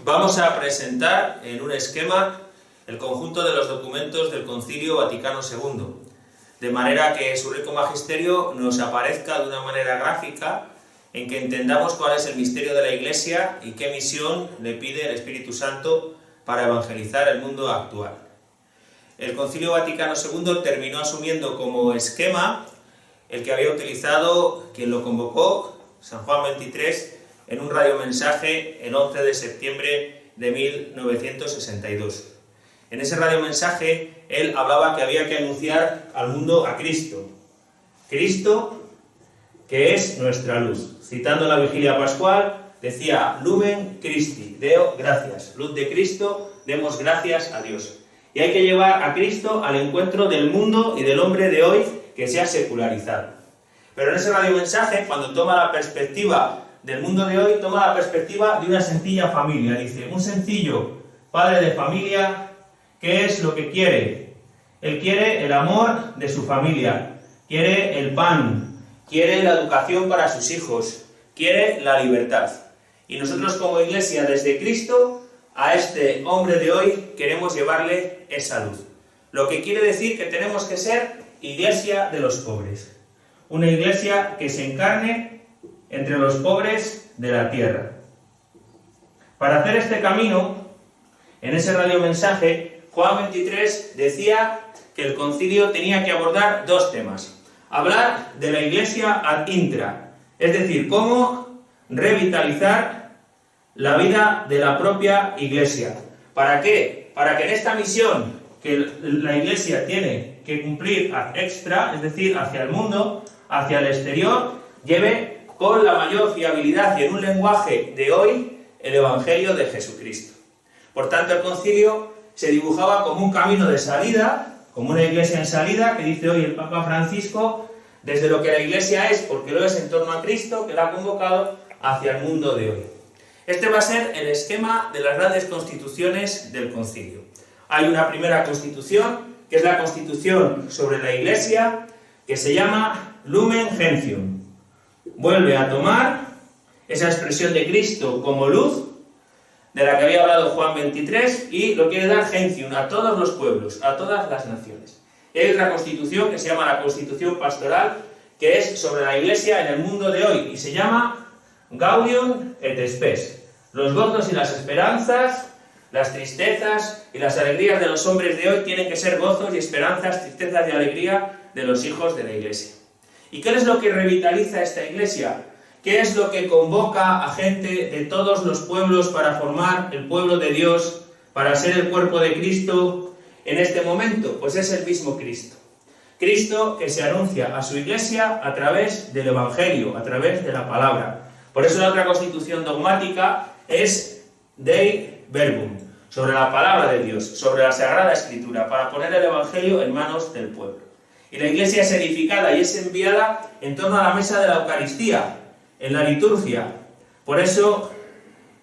Vamos a presentar en un esquema el conjunto de los documentos del Concilio Vaticano II, de manera que su rico magisterio nos aparezca de una manera gráfica en que entendamos cuál es el misterio de la Iglesia y qué misión le pide el Espíritu Santo para evangelizar el mundo actual. El Concilio Vaticano II terminó asumiendo como esquema el que había utilizado quien lo convocó, San Juan XXIII, en un radiomensaje el 11 de septiembre de 1962. En ese radiomensaje él hablaba que había que anunciar al mundo a Cristo. Cristo, que es nuestra luz. Citando la vigilia pascual, decía: Lumen Christi, Deo gracias. Luz de Cristo, demos gracias a Dios. Y hay que llevar a Cristo al encuentro del mundo y del hombre de hoy que se ha secularizado. Pero en ese radiomensaje, cuando toma la perspectiva del mundo de hoy, toma la perspectiva de una sencilla familia. Dice: un sencillo padre de familia, ¿qué es lo que quiere? Él quiere el amor de su familia, quiere el pan, quiere la educación para sus hijos, quiere la libertad. Y nosotros como Iglesia, desde Cristo, a este hombre de hoy queremos llevarle esa luz. Lo que quiere decir que tenemos que ser Iglesia de los pobres. Una Iglesia que se encarne entre los pobres de la tierra. Para hacer este camino, en ese radiomensaje, Juan XXIII decía que el concilio tenía que abordar dos temas. Hablar de la Iglesia ad intra, es decir, cómo revitalizar la vida de la propia Iglesia. ¿Para qué? Para que en esta misión que la Iglesia tiene que cumplir ad extra, es decir, hacia el mundo, hacia el exterior, lleve con la mayor fiabilidad y en un lenguaje de hoy el Evangelio de Jesucristo. Por tanto, el concilio se dibujaba como un camino de salida, como una Iglesia en salida, que dice hoy el Papa Francisco, desde lo que la Iglesia es, porque lo es en torno a Cristo, que la ha convocado, hacia el mundo de hoy. Este va a ser el esquema de las grandes constituciones del concilio. Hay una primera constitución, que es la constitución sobre la Iglesia, que se llama Lumen Gentium. Vuelve a tomar esa expresión de Cristo como luz, de la que había hablado Juan XXIII, y lo quiere dar Gentium a todos los pueblos, a todas las naciones. Y hay otra constitución que se llama la Constitución Pastoral, que es sobre la Iglesia en el mundo de hoy, y se llama Gaudium et Spes. Los gozos y las esperanzas, las tristezas y las alegrías de los hombres de hoy tienen que ser gozos y esperanzas, tristezas y alegría de los hijos de la Iglesia. ¿Y qué es lo que revitaliza esta Iglesia? ¿Qué es lo que convoca a gente de todos los pueblos para formar el pueblo de Dios, para ser el cuerpo de Cristo en este momento? Pues es el mismo Cristo. Cristo que se anuncia a su Iglesia a través del Evangelio, a través de la palabra. Por eso la otra constitución dogmática es Dei Verbum, sobre la palabra de Dios, sobre la Sagrada Escritura, para poner el Evangelio en manos del pueblo. Y la Iglesia es edificada y es enviada en torno a la mesa de la Eucaristía, en la liturgia. Por eso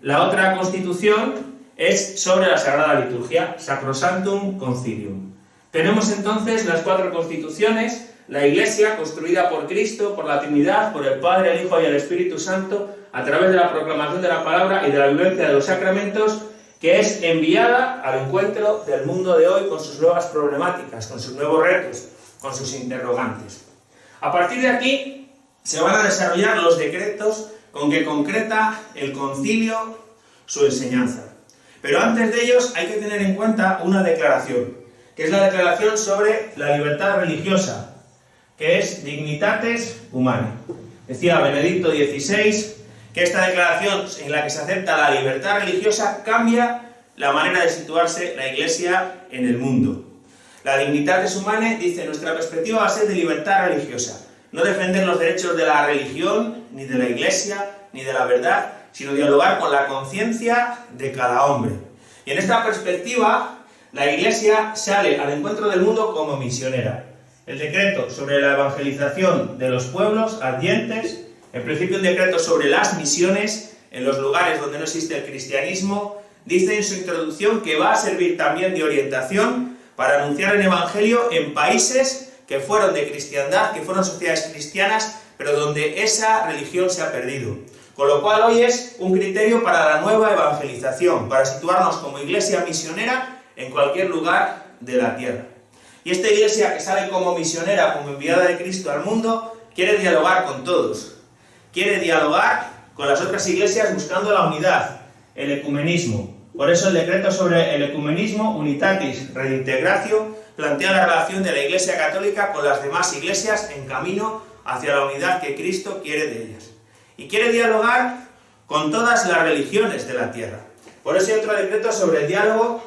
la otra constitución es sobre la Sagrada Liturgia, Sacrosanctum Concilium. Tenemos entonces las cuatro constituciones: la Iglesia construida por Cristo, por la Trinidad, por el Padre, el Hijo y el Espíritu Santo, a través de la proclamación de la palabra y de la vivencia de los sacramentos, que es enviada al encuentro del mundo de hoy con sus nuevas problemáticas, con sus nuevos retos, con sus interrogantes. A partir de aquí se van a desarrollar los decretos con que concreta el concilio su enseñanza. Pero antes de ellos hay que tener en cuenta una declaración, que es la declaración sobre la libertad religiosa, que es Dignitates Humanae. Decía Benedicto XVI que esta declaración en la que se acepta la libertad religiosa cambia la manera de situarse la Iglesia en el mundo. La Dignitates Humanae dice: nuestra perspectiva va a ser de libertad religiosa, no defender los derechos de la religión, ni de la Iglesia, ni de la verdad, sino dialogar con la conciencia de cada hombre. Y en esta perspectiva, la Iglesia sale al encuentro del mundo como misionera. El decreto sobre la evangelización de los pueblos adyentes, en principio un decreto sobre las misiones en los lugares donde no existe el cristianismo, dice en su introducción que va a servir también de orientación para anunciar el Evangelio en países que fueron de cristiandad, que fueron sociedades cristianas, pero donde esa religión se ha perdido. Con lo cual hoy es un criterio para la nueva evangelización, para situarnos como iglesia misionera en cualquier lugar de la tierra. Y esta iglesia que sale como misionera, como enviada de Cristo al mundo, quiere dialogar con todos. Quiere dialogar con las otras iglesias buscando la unidad, el ecumenismo. Por eso el decreto sobre el ecumenismo, Unitatis Redintegratio, plantea la relación de la Iglesia Católica con las demás iglesias en camino hacia la unidad que Cristo quiere de ellas. Y quiere dialogar con todas las religiones de la tierra. Por eso hay otro decreto sobre el diálogo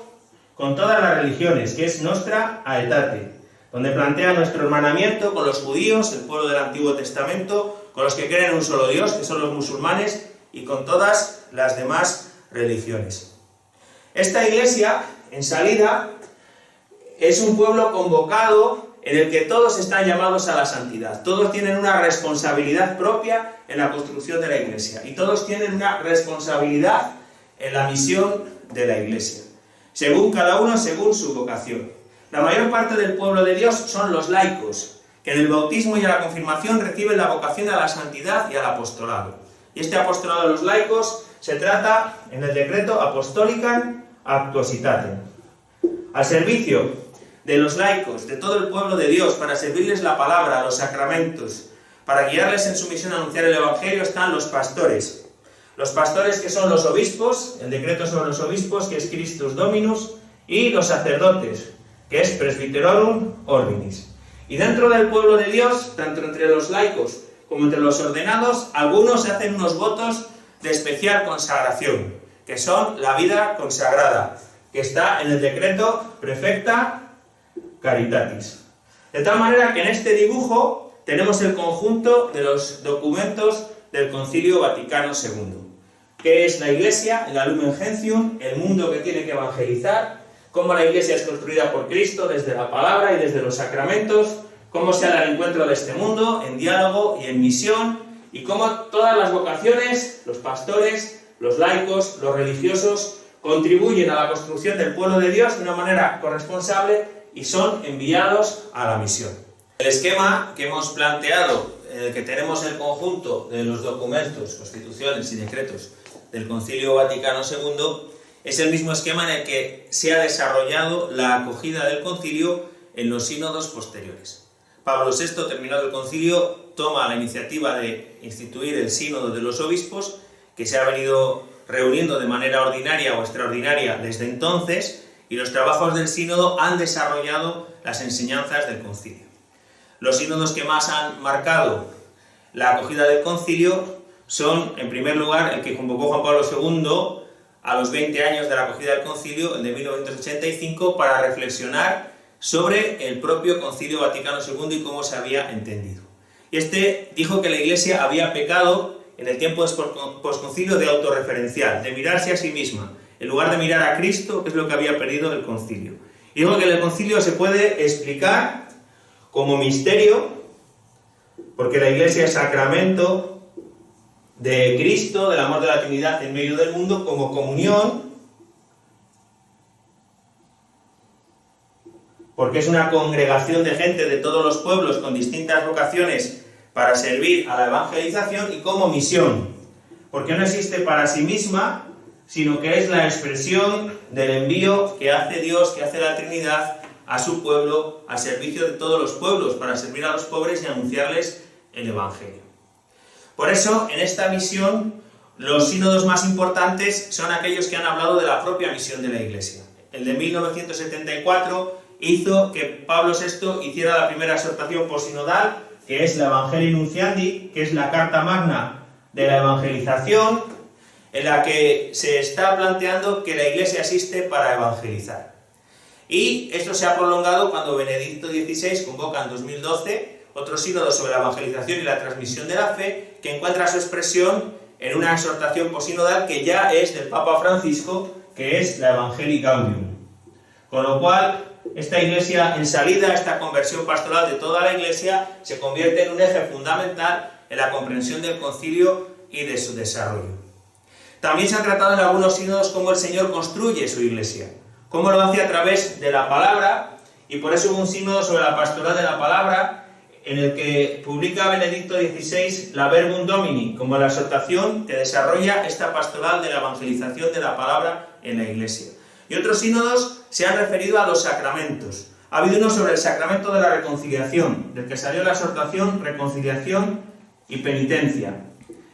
con todas las religiones, que es Nostra Aetate, donde plantea nuestro hermanamiento con los judíos, el pueblo del Antiguo Testamento, con los que creen en un solo Dios, que son los musulmanes, y con todas las demás religiones. Esta iglesia, en salida, es un pueblo convocado en el que todos están llamados a la santidad. Todos tienen una responsabilidad propia en la construcción de la iglesia. Y todos tienen una responsabilidad en la misión de la iglesia. Según cada uno, según su vocación. La mayor parte del pueblo de Dios son los laicos, que en el bautismo y en la confirmación reciben la vocación a la santidad y al apostolado. Y este apostolado de los laicos se trata en el decreto Apostolicam ad Cositatem. Al servicio de los laicos, de todo el pueblo de Dios, para servirles la palabra, los sacramentos, para guiarles en su misión a anunciar el Evangelio, están los pastores. Los pastores que son los obispos, el decreto sobre los obispos, que es Christus Dominus, y los sacerdotes, que es Presbyterorum Ordinis. Y dentro del pueblo de Dios, tanto entre los laicos como entre los ordenados, algunos hacen unos votos de especial consagración, que son la vida consagrada, que está en el decreto Prefecta Caritatis. De tal manera que en este dibujo tenemos el conjunto de los documentos del Concilio Vaticano II. ¿Qué es la Iglesia? La Lumen Gentium, el mundo que tiene que evangelizar, cómo la Iglesia es construida por Cristo desde la palabra y desde los sacramentos, cómo se da el encuentro de este mundo en diálogo y en misión, y cómo todas las vocaciones, los pastores, los laicos, los religiosos, contribuyen a la construcción del pueblo de Dios de una manera corresponsable y son enviados a la misión. El esquema que hemos planteado, en el que tenemos el conjunto de los documentos, constituciones y decretos del Concilio Vaticano II, es el mismo esquema en el que se ha desarrollado la acogida del concilio en los sínodos posteriores. Pablo VI, terminado el concilio, toma la iniciativa de instituir el sínodo de los obispos, que se ha venido reuniendo de manera ordinaria o extraordinaria desde entonces, y los trabajos del sínodo han desarrollado las enseñanzas del concilio. Los sínodos que más han marcado la acogida del concilio son, en primer lugar, el que convocó Juan Pablo II a los 20 años de la acogida del concilio, el de 1985, para reflexionar sobre el propio Concilio Vaticano II y cómo se había entendido. Y este dijo que la Iglesia había pecado en el tiempo posconcilio de autorreferencial, de mirarse a sí misma, en lugar de mirar a Cristo, que es lo que había perdido el concilio. Y dijo que el concilio se puede explicar como misterio, porque la Iglesia es sacramento de Cristo, del amor de la Trinidad en medio del mundo, como comunión, porque es una congregación de gente de todos los pueblos con distintas vocaciones para servir a la evangelización, y como misión, porque no existe para sí misma, sino que es la expresión del envío que hace Dios, que hace la Trinidad a su pueblo, al servicio de todos los pueblos, para servir a los pobres y anunciarles el Evangelio. Por eso, en esta misión, los sínodos más importantes son aquellos que han hablado de la propia misión de la Iglesia. El de 1974 hizo que Pablo VI hiciera la primera exhortación posinodal, que es la Evangelii Nunciandi, que es la carta magna de la evangelización, en la que se está planteando que la Iglesia existe para evangelizar. Y esto se ha prolongado cuando Benedicto XVI convoca en 2012 otro sínodo sobre la evangelización y la transmisión de la fe, que encuentra su expresión en una exhortación posinodal que ya es del Papa Francisco, que es la Evangelii Gaudium. Con lo cual, esta Iglesia en salida, esta conversión pastoral de toda la Iglesia, se convierte en un eje fundamental en la comprensión del concilio y de su desarrollo. También se ha tratado en algunos sínodos cómo el Señor construye su Iglesia, cómo lo hace a través de la palabra, y por eso hubo un sínodo sobre la pastoral de la palabra, en el que publica Benedicto XVI la Verbum Domini, como la exhortación que desarrolla esta pastoral de la evangelización de la palabra en la Iglesia. Y otros sínodos se han referido a los sacramentos. Ha habido uno sobre el sacramento de la reconciliación, del que salió la exhortación, reconciliación y penitencia.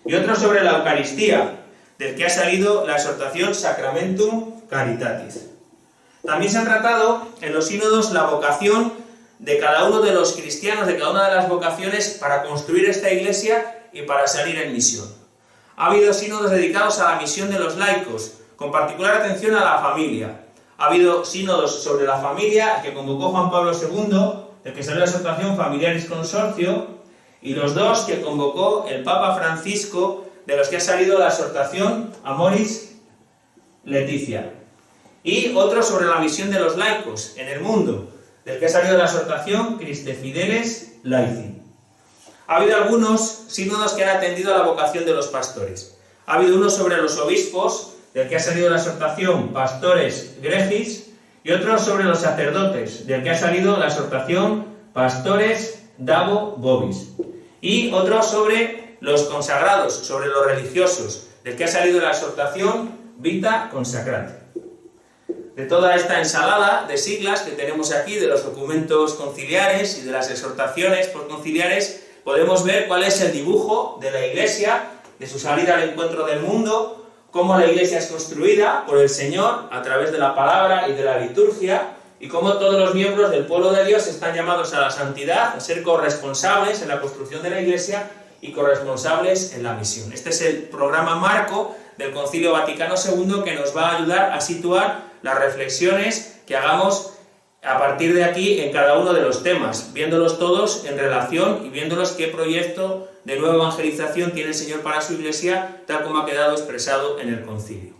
Y otro sobre la Eucaristía, del que ha salido la exhortación Sacramentum Caritatis. También se han tratado en los sínodos la vocación de cada uno de los cristianos, de cada una de las vocaciones para construir esta Iglesia y para salir en misión. Ha habido sínodos dedicados a la misión de los laicos, con particular atención a la familia. Ha habido sínodos sobre la familia, que convocó Juan Pablo II, del que salió la exhortación Familiaris Consortio, y los dos que convocó el Papa Francisco, de los que ha salido la exhortación Amoris Laetitia. Y otro sobre la misión de los laicos en el mundo, del que ha salido la exhortación Christe Fideles Laici. Ha habido algunos sínodos que han atendido a la vocación de los pastores. Ha habido uno sobre los obispos, del que ha salido la exhortación Pastores Gregis, y otro sobre los sacerdotes, del que ha salido la exhortación Pastores Dabo Vobis. Y otro sobre los consagrados, sobre los religiosos, del que ha salido la exhortación Vita Consacrate. De toda esta ensalada de siglas que tenemos aquí, de los documentos conciliares y de las exhortaciones conciliares, podemos ver cuál es el dibujo de la Iglesia, de su salida al encuentro del mundo, cómo la Iglesia es construida por el Señor a través de la palabra y de la liturgia, y cómo todos los miembros del pueblo de Dios están llamados a la santidad, a ser corresponsables en la construcción de la Iglesia y corresponsables en la misión. Este es el programa marco del Concilio Vaticano II, que nos va a ayudar a situar las reflexiones que hagamos a partir de aquí en cada uno de los temas, viéndolos todos en relación y viéndolos qué proyecto de nueva evangelización tiene el Señor para su Iglesia, tal como ha quedado expresado en el concilio.